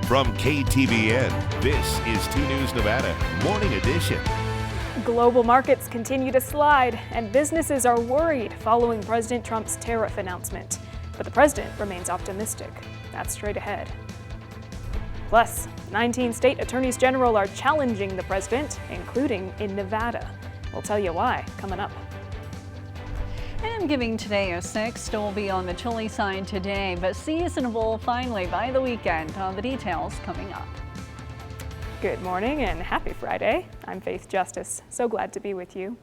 From KTVN, this is 2 News Nevada, Morning Edition. Global markets continue to slide, and businesses are worried following President Trump's tariff announcement. But the president remains optimistic. That's straight ahead. Plus, 19 state attorneys general are challenging the president, including in Nevada. We'll tell you why coming up. And giving today a 6, still be on the chilly side today, but seasonable finally by the weekend. The details coming up. Good morning and happy Friday. I'm Faith Justice. So glad to be with you.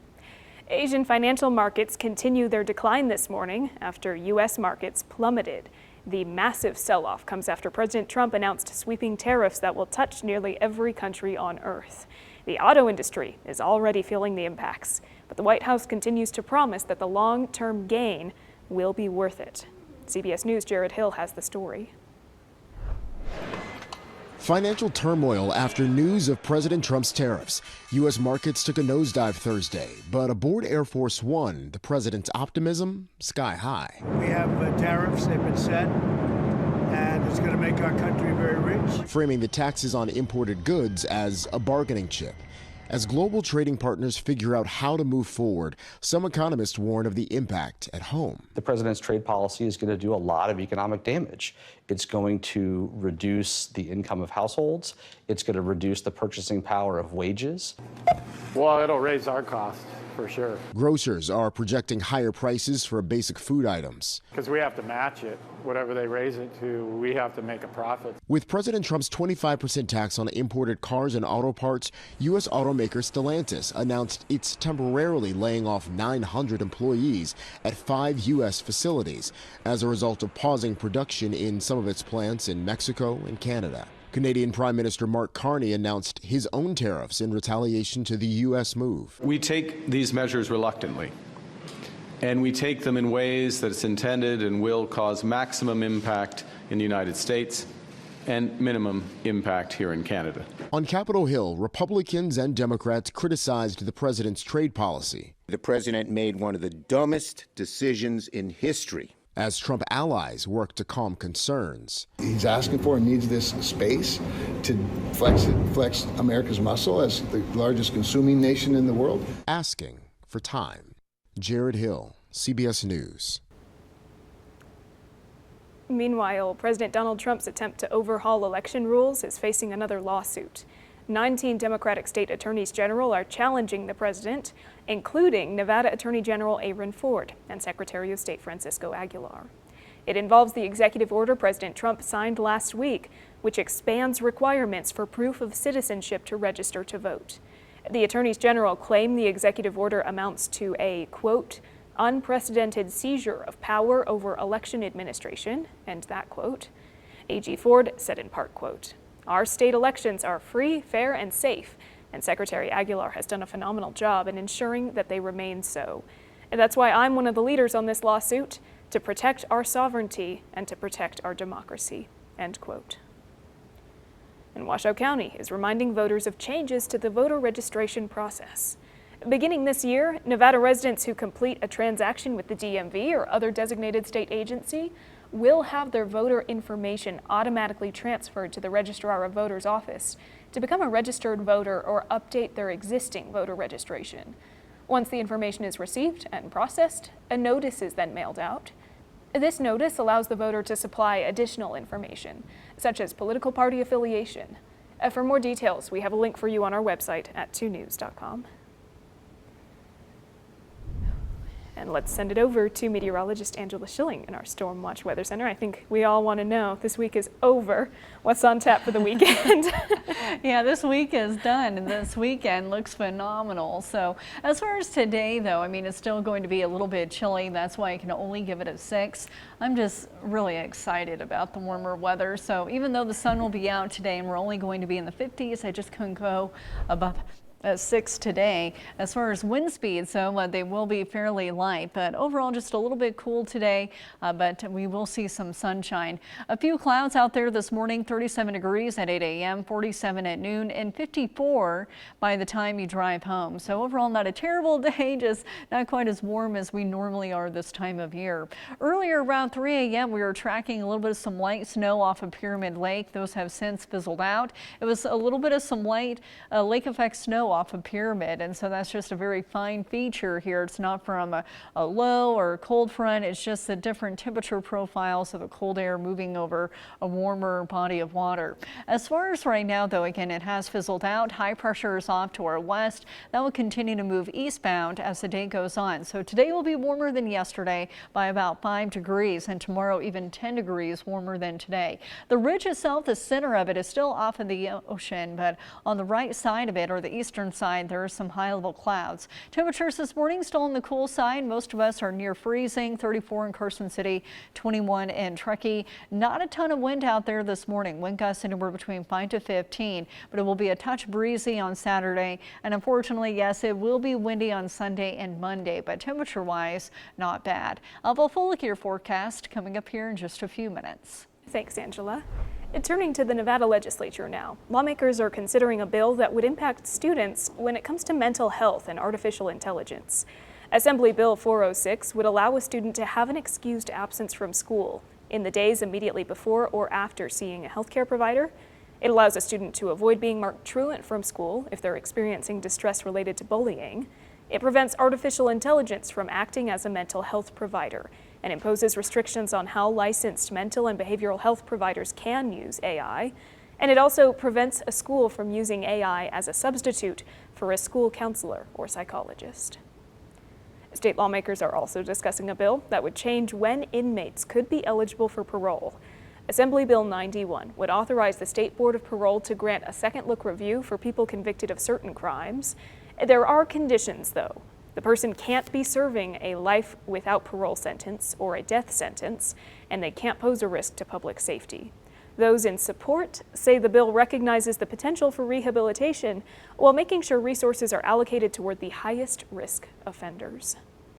Asian financial markets continue their decline this morning after U.S. markets plummeted. The massive sell-off comes after President Trump announced sweeping tariffs that will touch nearly every country on Earth. The auto industry is already feeling the impacts, but the White House continues to promise that the long-term gain will be worth it. CBS News' Jared Hill has the story. Financial turmoil after news of President Trump's tariffs. U.S. markets took a nosedive Thursday, but aboard Air Force One, the president's optimism sky high. We have tariffs, they've been set, and it's going to make our country very rich. Framing the taxes on imported goods as a bargaining chip. As global trading partners figure out how to move forward, some economists warn of the impact at home. The president's trade policy is going to do a lot of economic damage. It's going to reduce the income of households. It's going to reduce the purchasing power of wages. Well, it'll raise our costs for sure. Grocers are projecting higher prices for basic food items. Because we have to match it. Whatever they raise it to, we have to make a profit. With President Trump's 25% tax on imported cars and auto parts, U.S. automaker Stellantis announced it's temporarily laying off 900 employees at 5 U.S. facilities as a result of pausing production in some of its plants in Mexico and Canada. Canadian Prime Minister Mark Carney announced his own tariffs in retaliation to the U.S. move. We take these measures reluctantly, and we take them in ways that it's intended and will cause maximum impact in the United States and minimum impact here in Canada. On Capitol Hill, Republicans and Democrats criticized the president's trade policy. The president made one of the dumbest decisions in history. As Trump allies work to calm concerns. He's asking for and needs this space to flex America's muscle as the largest consuming nation in the world. Asking for time. Jared Hill, CBS News. Meanwhile, President Donald Trump's attempt to overhaul election rules is facing another lawsuit. 19 Democratic state attorneys general are challenging the president, including Nevada Attorney General Aaron Ford and Secretary of State Francisco Aguilar. It involves the executive order President Trump signed last week, which expands requirements for proof of citizenship to register to vote. The attorneys general claim the executive order amounts to a, quote, unprecedented seizure of power over election administration, and that quote. AG Ford said in part, quote, our state elections are free, fair, and safe, and Secretary Aguilar has done a phenomenal job in ensuring that they remain so. And that's why I'm one of the leaders on this lawsuit, to protect our sovereignty and to protect our democracy, end quote. And Washoe County is reminding voters of changes to the voter registration process. Beginning this year, Nevada residents who complete a transaction with the DMV or other designated state agency will have their voter information automatically transferred to the Registrar of Voters office to become a registered voter or update their existing voter registration. Once the information is received and processed, a notice is then mailed out. This notice allows the voter to supply additional information, such as political party affiliation. For more details, we have a link for you on our website at 2news.com. And let's send it over to meteorologist Angela Schilling in our Storm Watch Weather Center. I think we all want to know, this week is over. What's on tap for the weekend? Yeah, this week is done, and this weekend looks phenomenal. So as far as today, though, I mean, it's still going to be a little bit chilly. That's why I can only give it a 6. I'm just really excited about the warmer weather. So even though the sun will be out today and we're only going to be in the 50s, I just couldn't go above at 6 today. As far as wind speeds, so they will be fairly light, but overall just a little bit cool today, but we will see some sunshine. A few clouds out there this morning, 37 degrees at 8 a.m., 47 at noon, and 54 by the time you drive home. So overall not a terrible day, just not quite as warm as we normally are this time of year. Earlier around 3 a.m. we were tracking a little bit of some light snow off of Pyramid Lake. Those have since fizzled out. It was a little bit of some light lake effect snow off of Pyramid, and so that's just a very fine feature here. It's not from a low or cold front, it's just the different temperature profiles of the cold air moving over a warmer body of water. As far as right now though, again, it has fizzled out. High pressure is off to our west. That will continue to move eastbound as the day goes on. So today will be warmer than yesterday by about 5 degrees, and tomorrow even 10 degrees warmer than today. The ridge itself, the center of it, is still off of the ocean, but on the right side of it, or the eastern side, there are some high level clouds. Temperatures this morning still on the cool side. Most of us are near freezing, 34 in Carson City, 21 in Truckee. Not a ton of wind out there this morning. Wind gusts anywhere between 5 to 15, but it will be a touch breezy on Saturday. And unfortunately, yes, it will be windy on Sunday and Monday, but temperature wise, not bad. I'll have a full look at your forecast coming up here in just a few minutes. Thanks, Angela. Turning to the Nevada legislature now, lawmakers are considering a bill that would impact students when it comes to mental health and artificial intelligence. Assembly Bill 406 would allow a student to have an excused absence from school in the days immediately before or after seeing a healthcare provider. It allows a student to avoid being marked truant from school if they're experiencing distress related to bullying. It prevents artificial intelligence from acting as a mental health provider and imposes restrictions on how licensed mental and behavioral health providers can use AI. And it also prevents a school from using AI as a substitute for a school counselor or psychologist. State lawmakers are also discussing a bill that would change when inmates could be eligible for parole. Assembly Bill 91 would authorize the State Board of Parole to grant a second look review for people convicted of certain crimes. There are conditions, though. The person can't be serving a life without parole sentence or a death sentence, and they can't pose a risk to public safety. Those in support say the bill recognizes the potential for rehabilitation while making sure resources are allocated toward the highest risk offenders.